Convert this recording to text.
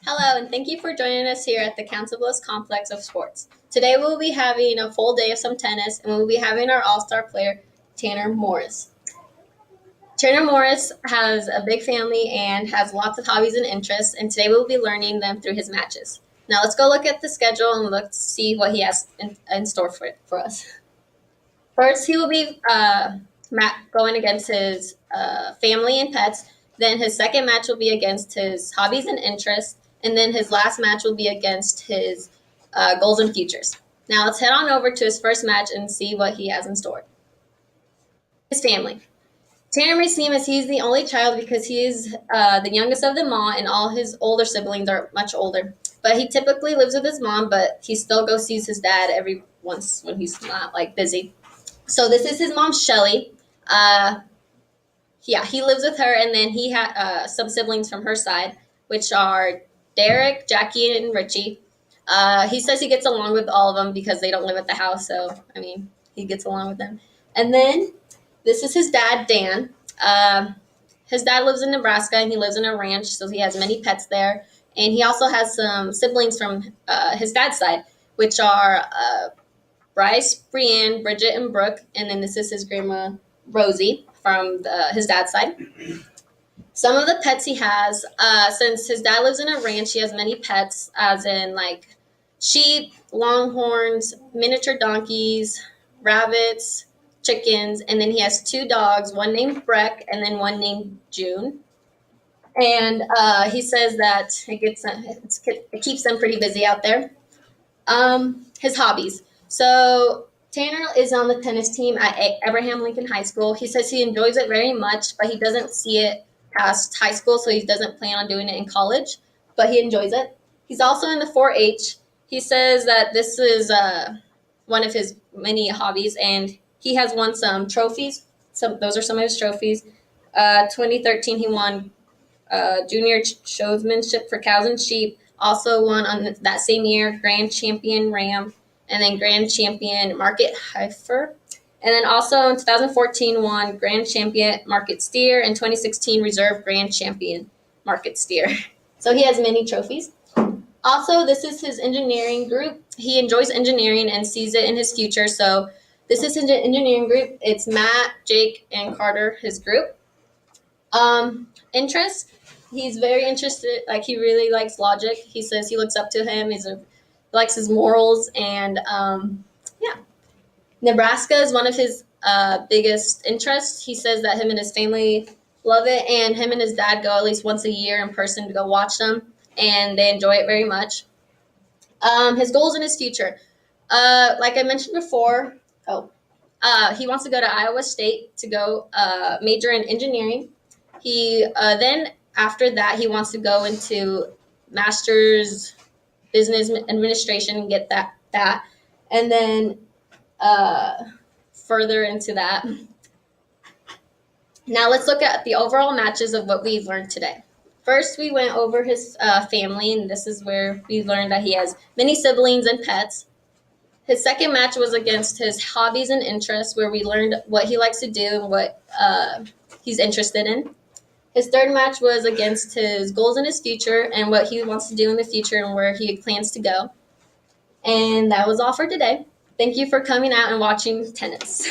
Hello, and thank you for joining us here at the Council Bluffs Complex of Sports. Today we'll be having a full day of some tennis, and we'll be having our all-star player, Tanner Morris. Tanner Morris has a big family and has lots of hobbies and interests, and today we'll be learning them through his matches. Now let's go look at the schedule and let's see what he has in store for us. First, he will be going against his family and pets. Then his second match will be against his hobbies and interests. And then his last match will be against his goals and futures. Now let's head on over to his first match and see what he has in store. His family. Tanner may seem as he's the only child because he is the youngest of them all, and all his older siblings are much older. But he typically lives with his mom, but he still goes sees his dad every once when he's not busy. So this is his mom, Shelly. He lives with her, and then he had some siblings from her side, which are Derek, Jackie, and Richie. He says he gets along with all of them because they don't live at the house, so, he gets along with them. And then this is his dad, Dan. His dad lives in Nebraska, and he lives in a ranch, so he has many pets there. And he also has some siblings from his dad's side, which are Bryce, Brienne, Bridget, and Brooke. And then this is his grandma, Rosie, from his dad's side. Some of the pets he has, since his dad lives in a ranch, he has many pets, as in sheep, longhorns, miniature donkeys, rabbits, chickens, and then he has two dogs, one named Breck and then one named June. And he says that it keeps them pretty busy out there. His hobbies. So Tanner is on the tennis team at Abraham Lincoln High School. He says he enjoys it very much, but he doesn't see it past high school, so he doesn't plan on doing it in college, but he enjoys it. He's also in the 4-H. He says that this is one of his many hobbies, and he has won some trophies. Those are some of his trophies. 2013, he won junior showsmanship for cows and sheep. Also won on that same year Grand Champion Ram, and then Grand Champion Market Heifer. And then also in 2014 won Grand Champion Market Steer, and 2016 Reserve Grand Champion Market Steer. So he has many trophies. Also, this is his engineering group. He enjoys engineering and sees it in his future. So this is his engineering group. It's Matt, Jake, and Carter, his group. Interests. He's very interested. He really likes logic. He says he looks up to him. He likes his morals, and Nebraska is one of his biggest interests. He says that him and his family love it, and him and his dad go at least once a year in person to go watch them, and they enjoy it very much. His goals in his future. Like I mentioned before, he wants to go to Iowa State to go major in engineering. He then after that he wants to go into master's business administration and get that, and then further into that. Now let's look at the overall matches of what we've learned today. First, we went over his family, and this is where we learned that he has many siblings and pets. His second match was against his hobbies and interests, where we learned what he likes to do and what he's interested in. His third match was against his goals in his future and what he wants to do in the future and where he plans to go. And that was all for today. Thank you for coming out and watching tennis.